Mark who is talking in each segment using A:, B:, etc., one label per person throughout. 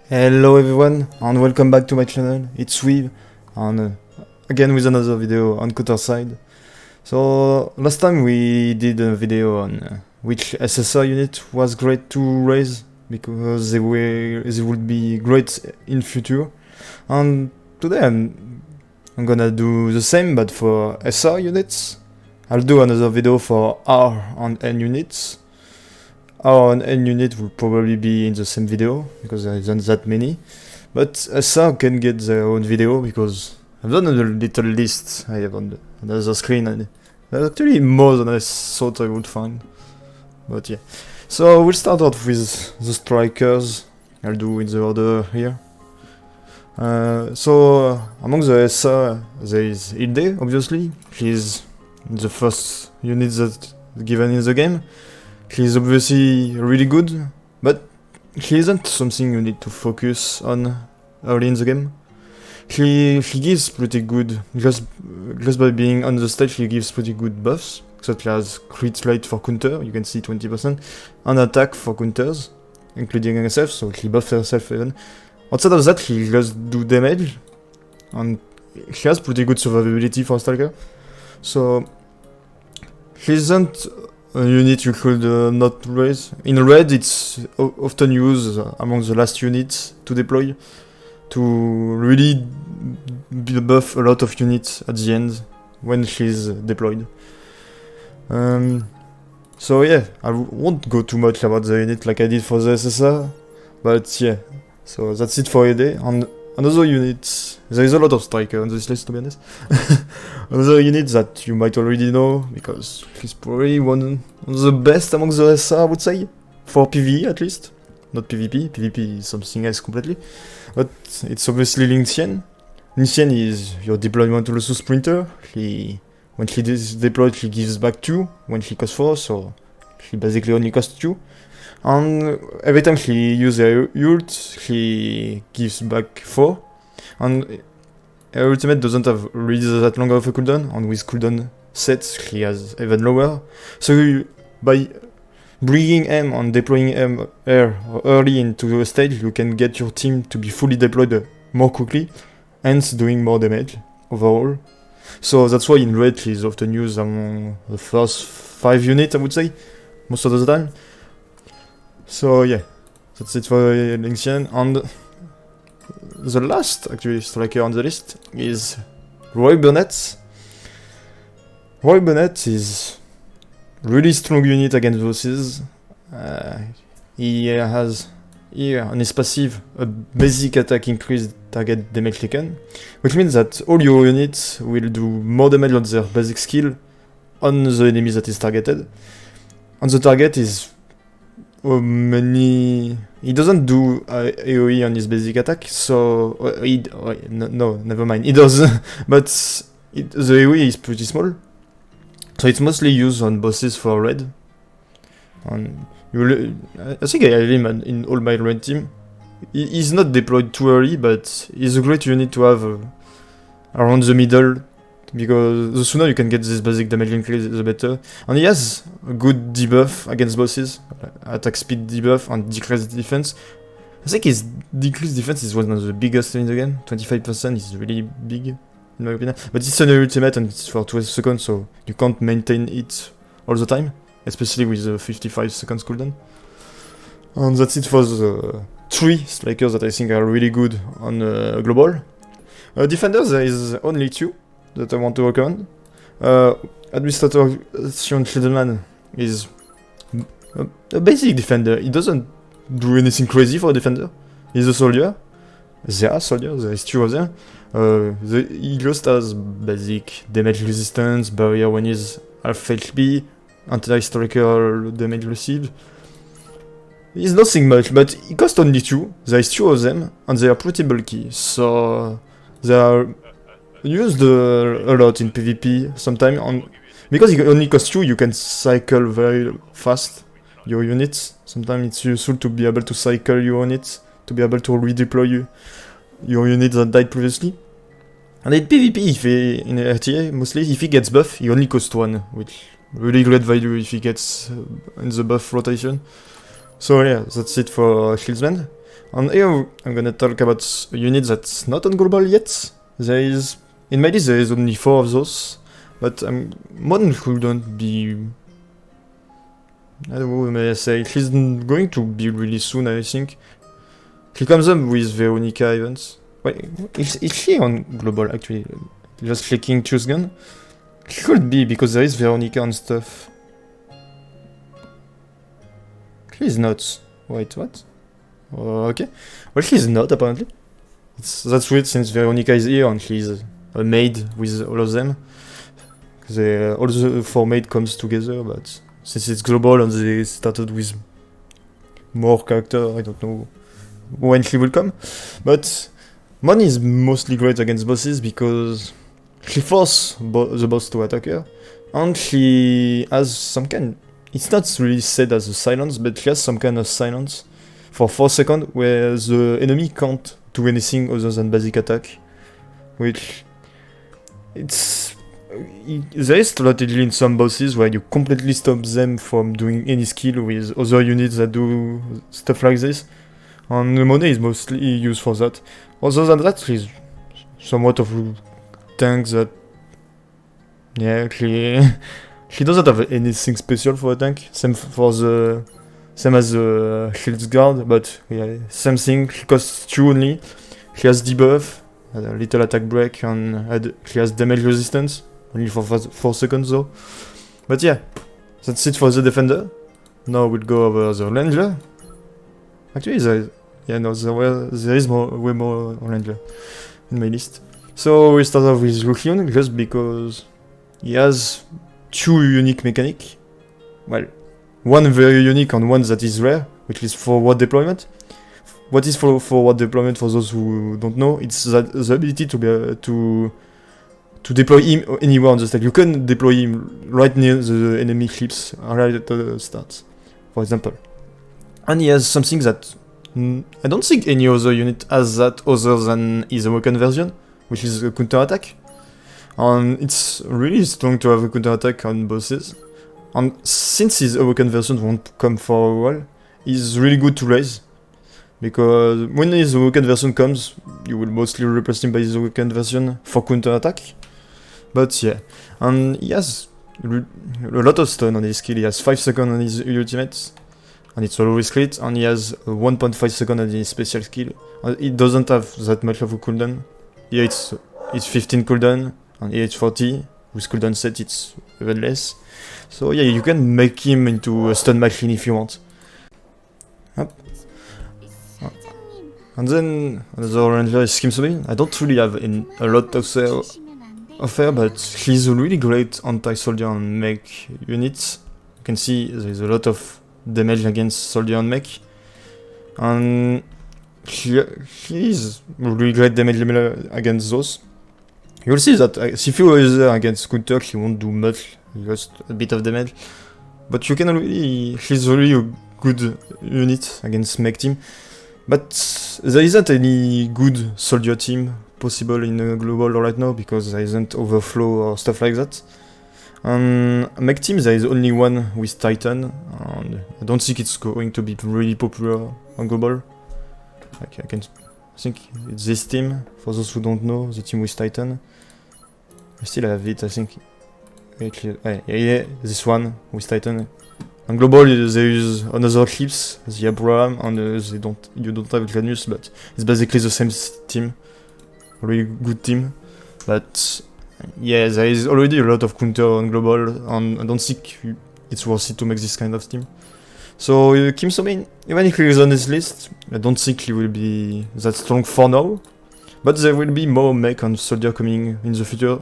A: Hello everyone and welcome back to my channel. It's Weeb and again with another video on Counterside. So last time we did a video on which SSR unit was great to raise because they would be great in future, and today I'm gonna do the same but for SR units. I'll do another video for R and N units. R and N unit will probably be in the same video because there isn't that many, but SR can get their own video because I've done a little list I have on the other screen, and there's actually more than I thought I would find. But yeah, so we'll start off with the strikers. I'll do in the order here. So among the SR there is Hilde, obviously. She's the first unit that's given in the game. She's obviously really good, but she isn't something you need to focus on early in the game. She gives pretty good, just by being on the stage, she gives pretty good buffs, such as crit rate for counter, you can see 20%, and attack for counters, including herself, so she buffs herself even. Outside of that, she just do damage, and she has pretty good survivability for a Stalker. So she isn't a unit you could not raise. In red, it's often used among the last units to deploy, to really buff a lot of units at the end when she's deployed. So yeah, I won't go too much about the unit like I did for the SSR, but yeah, so that's it for today. And another unit, there is a lot of striker on this list to be honest. Another unit that you might already know, because she's probably one of the best among the SR, I would say, for PvE at least. Not PvP, PvP is something else completely, but it's obviously Ling Xian. Ling Xian is your deployment also sprinter. When she is deployed, she gives back 2 when she costs 4, so she basically only costs 2. And every time she uses her ult, she gives back 4. And her ultimate doesn't have really that long of a cooldown, and with cooldown sets, she has even lower. So by bringing M and deploying her early into a stage, you can get your team to be fully deployed more quickly, hence doing more damage overall. So that's why in red she's often used among the first 5 units, I would say, most of the time. So yeah, that's it for Ling Xian. And the last actually striker on the list is Roy Burnett. Roy Burnett is really strong unit against bosses. He has here on his passive a basic attack increased target damage taken, which means that all your units will do more damage on their basic skill on the enemy that is targeted. And the target is he doesn't do AoE on his basic attack, so no, never mind. He does, but the AoE is pretty small, so it's mostly used on bosses for red. And I think I have him in all my red team. He's not deployed too early, but he's a great unit to have around the middle, because the sooner you can get this basic damage increase, the better. And he has a good debuff against bosses, attack speed debuff and decreased defense. I think his decreased defense is one of the biggest in the game. 25% is really big, in my opinion. But it's an ultimate and it's for 12 seconds, so you can't maintain it all the time, especially with the 55 seconds cooldown. And that's it for the 3 strikers that I think are really good on global. Defenders, there is only 2 that I want to recommend. Administrator Schildman is a basic defender. He doesn't do anything crazy for a defender. He's a soldier. There are soldiers, there is 2 of them. He just has basic damage resistance, barrier when he's half HP, anti-historical damage received. He's nothing much, but he costs only 2. There is 2 of them, and they are pretty bulky, so they are used a lot in PvP sometimes. Because it only costs 2, you can cycle very fast your units. Sometimes it's useful to be able to cycle your units, to be able to redeploy your units that died previously. And in PvP, in RTA, mostly, if he gets buff, he only costs 1, which really great value if he gets in the buff rotation. So yeah, that's it for Shieldsman. And here I'm gonna talk about a unit that's not on global yet. There is, in my list there is only 4 of those, but Mon couldn't be, I don't know, may I say, she's going to be really soon, I think. She comes up with Veronica Evans. Wait, is she on global actually? Just clicking choose gun? She could be, because there is Veronica and stuff. She's not. Wait, what? Okay. Well, she's not, apparently. That's weird, since Veronica is here and she's a maid with all of them. All the 4 maid comes together, but since it's global and they started with more character, I don't know when she will come. But Mon is mostly great against bosses because she forces the boss to attack her, and she has some kind... It's not really said as a silence, but she has some kind of silence for 4 seconds where the enemy can't do anything other than basic attack, which... There is strategy in some bosses where you completely stop them from doing any skill with other units that do stuff like this, and the money is mostly used for that. Other than that, she's somewhat of a tank that... Yeah, she doesn't have anything special for a tank. Same as the Shields Guard, but yeah, same thing. She costs 2 only. She has debuff, a little attack break, and she has damage resistance. Only for 4 seconds though. But yeah, that's it for the defender. Now we'll go over the ranger. Actually, there is way more ranger in my list. So we start off with Lucian, just because he has 2 unique mechanics. Well, one very unique and one that is rare, which is forward deployment. What is forward deployment, for those who don't know? It's the ability to deploy him anywhere on the stack. You can deploy him right near the enemy ships, right at the start, for example. And he has something that I don't think any other unit has that other than his Awoken version, which is a counter attack. And it's really strong to have a counter attack on bosses. And since his Awoken version won't come for a while, he's really good to raise. Because when his Awoken version comes, you will mostly replace him by his Awoken version for counter attack. But yeah, and he has a lot of stun on his skill. He has 5 seconds on his ultimate, and it's always crit, and he has 1.5 seconds on his special skill. It doesn't have that much of a cooldown. Here it's 15 cooldown, and here it's 40. With cooldown set it's even less. So yeah, you can make him into a stun machine if you want. Yep. And then another ranger is Kim So-bin. I don't really have a lot of her, but she's a really great anti-soldier and mech unit. You can see there's a lot of damage against soldier and mech. And she is really great damage against those. You'll see that if you use her against counter, she won't do much, just a bit of damage. But you can really... she's really a good unit against mech team. But there isn't any good soldier team possible in a global right now, because there isn't overflow or stuff like that. Mech team, there is only one with Titan, and I don't think it's going to be really popular on global. I think it's this team, for those who don't know, the team with Titan. I still have it, I think. Yeah, this one with Titan. On global, they use another ships, the Abraham, and you don't have Genius, but it's basically the same team. Really good team. But yeah, there is already a lot of counter on global, and I don't think it's worth it to make this kind of team. So Kim So-bin, even if he is on this list, I don't think he will be that strong for now. But there will be more mech and soldier coming in the future,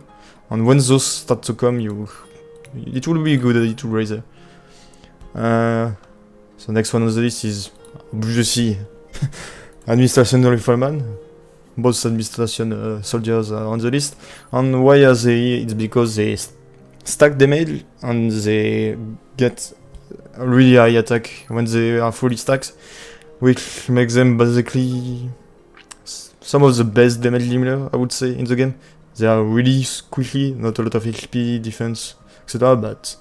A: and when those start to come, it will be a good idea to raise her. So next one on the list is obviously Administration Rifleman. Both administration soldiers are on the list. And why are they? It's because they stack damage and they get a really high attack when they are fully stacked, which makes them basically some of the best damage limiter, I would say, in the game. They are really squishy, not a lot of HP, defense, etc. But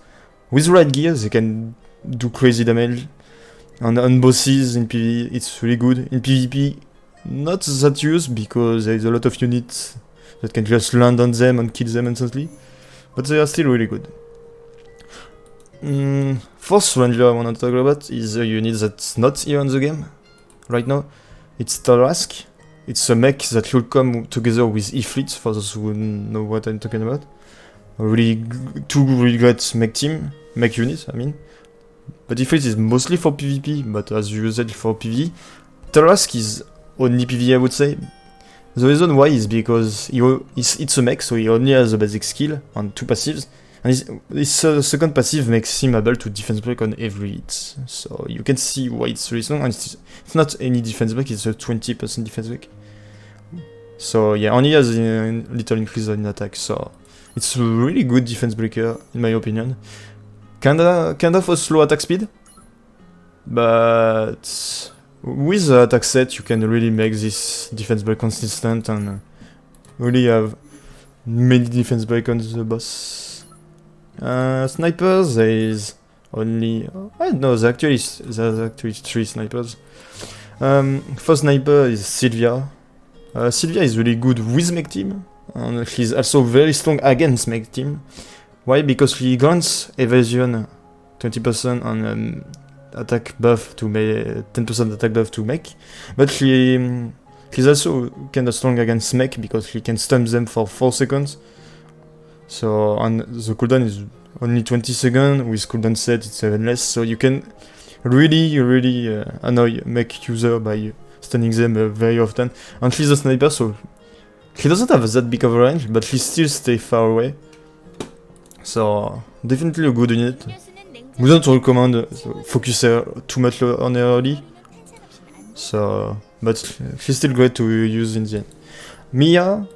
A: with right gear, they can do crazy damage. On bosses in PvE, it's really good. In PvP, not that used because there is a lot of units that can just land on them and kill them instantly, but they are still really good. Fourth ranger I want to talk about is a unit that's not here in the game right now. It's Tarask. It's a mech that should come together with Ifrit, for those who know what I'm talking about. Two really great mech units, I mean. But Ifrit is mostly for PvP, but as you said, for PvE. Tarask is only PvE, I would say. The reason why is because it's a mech, so he only has a basic skill and 2 passives. And his second passive makes him able to defense break on every hit. So you can see why it's really strong. And it's not any defense break, it's a 20% defense break. So yeah, only has a little increase in attack. So it's a really good defense breaker, in my opinion. Kind of a slow attack speed, but with the attack set, you can really make this defense break consistent and really have many defense break on the boss. Snipers, there is only... I don't know, there's actually 3 snipers. First sniper is Sylvia. Sylvia is really good with mech team, and she's also very strong against mech team. Why? Because she grants evasion 20% on attack buff to 10% attack buff to mech, but she's also kinda strong against mech because she can stun them for 4 seconds. So and the cooldown is only 20 seconds, with cooldown set it's 7 less, so you can really annoy mech user by stunning them very often. And she's a sniper, so she doesn't have that big of a range, but she still stays far away. So definitely a good unit. We don't recommend focus her too much on her early. So, but she's still great to use in the end. Mia,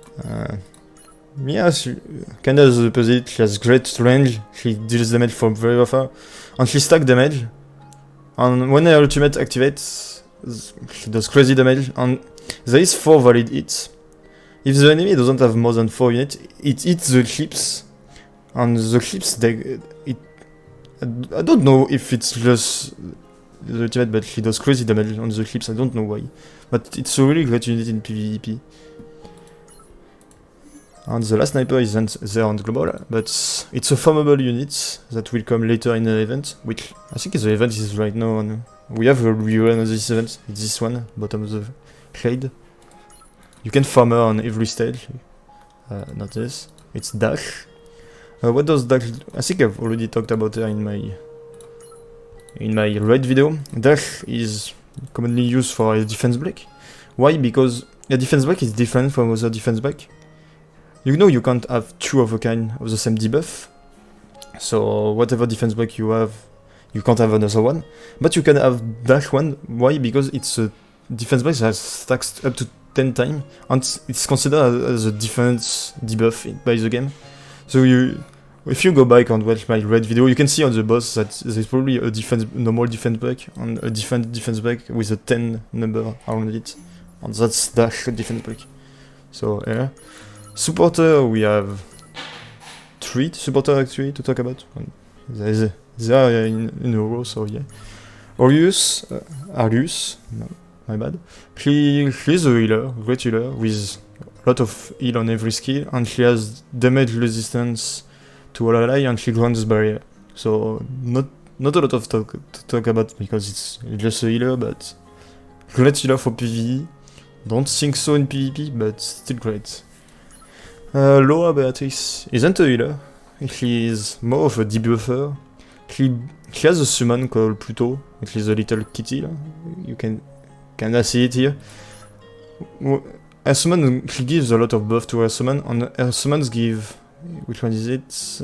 A: kinda the opposite. She has great range. She deals damage from very far, and she stacks damage. And when her ultimate activates, she does crazy damage. And there is 4 valid hits. If the enemy doesn't have more than 4 units, it hits the clips. And the clips, I don't know if it's just the ultimate, but she does crazy damage on the clips. I don't know why, but it's a really great unit in PvP. And the last sniper isn't there on global, but it's a farmable unit that will come later in the event, which I think the event is right now on. We have a rerun of this event, it's this one, bottom of the shade. You can farm her on every stage, not this, it's Dash. What does Dash do? I think I've already talked about her in my raid video. Dash is commonly used for a defense break. Why? Because a defense break is different from other defense break. You know you can't have 2 of a kind of the same debuff. So whatever defense break you have, you can't have another one. But you can have Dash one. Why? Because it's a defense break that stacks up to 10 times, and it's considered as a defense debuff by the game. So if you go back and watch my raid video, you can see on the boss that there's probably a normal defense break and a defense break with a 10 number around it, and that's Dash defense break. So yeah. Supporter, we have 3 supporter actually to talk about. They are in a row, so yeah. Arius, no, my bad. She's a healer, great healer, with a lot of heal on every skill, and she has damage resistance to all ally, and she grants barrier. So not a lot of talk to talk about because it's just a healer, but great healer for PvE. Don't think so in PvP, but still great. Laura Beatrice isn't a healer. She is more of a debuffer. She has a summon called Pluto, which is a little kitty. You can kinda see it here. Her summon, she gives a lot of buff to her summon, and her summons give... Which one is it?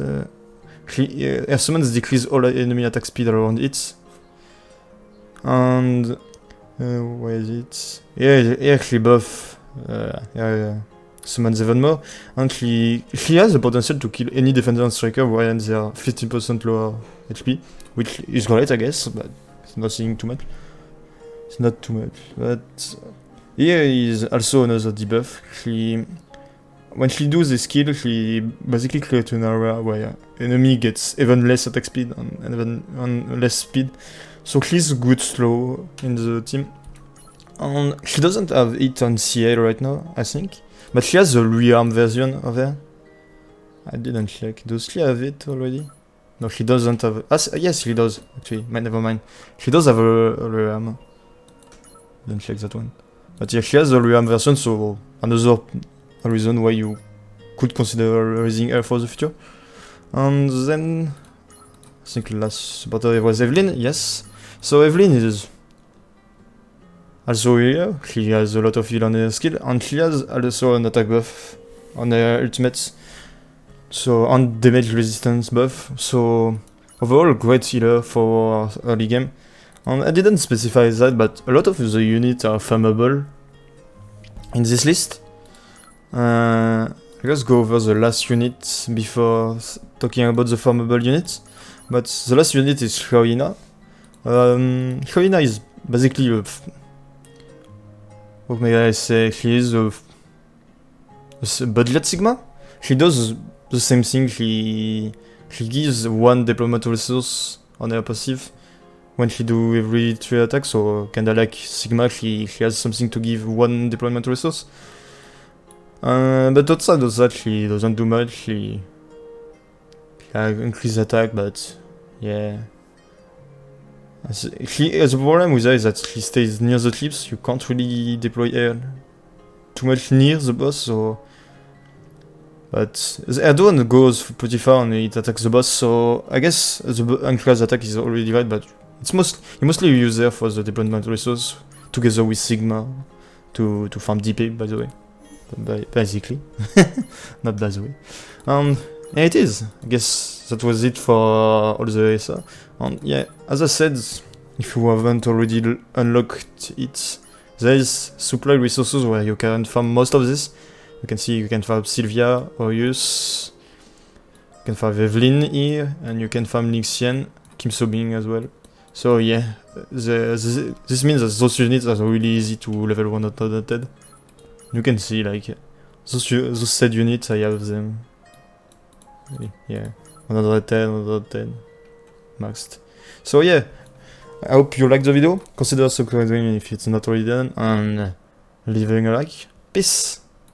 A: Her summons decrease all enemy attack speed around it. And... where is it? Yeah, she buff... summons even more, and she has the potential to kill any defender and striker when they are 15% lower HP, which is great, I guess, but it's nothing too much. It's not too much, but here is also another debuff. When she does this skill, she basically creates an area where enemy gets even less attack speed and even less speed. So she's good slow in the team. And she doesn't have it on CA right now, I think. But she has the rearm version of her. I didn't check. Does she have it already? No, she doesn't have... yes, she does, actually. Never mind. She does have a rearm. Didn't check that one. But yeah, she has the rearm version, so another reason why you could consider raising her for the future. And then... I think last supporter was Evelyn, yes. So Evelyn is... also here, she has a lot of heal on her skill, and she has also an attack buff on her ultimates. So, and damage resistance buff, so overall great healer for early game. And I didn't specify that, but a lot of the units are farmable in this list. Let's go over the last unit before talking about the farmable units. But the last unit is Shoina. Shoina is basically a... what may I say? She is a budget Sigma? She does the same thing, she gives one deployment resource on her passive when she do every 3 attacks, so kinda like Sigma, she has something to give one deployment resource. But outside of that, she doesn't do much, she increase attack, but yeah. The problem with her is that she stays near the clips, you can't really deploy her too much near the boss, so... But Erdogan goes pretty far and it attacks the boss, so I guess the unclass attack is already right, but it's you mostly use her for the deployment resource together with Sigma to farm DP, by the way. Basically. Not by the way. And yeah, it is. I guess that was it for all the ESA. And yeah, as I said, if you haven't already unlocked it, there is supply resources where you can farm most of this. You can see you can farm Sylvia, Orius, you can farm Evelyn here, and you can farm Nixian, Kim So-bing as well. So yeah, this means that those units are really easy to level 100. You can see like those said units, I have them. Yeah, 110, 110 maxed. So yeah, I hope you liked the video. Consider subscribing if it's not already done, and leaving a like. Peace!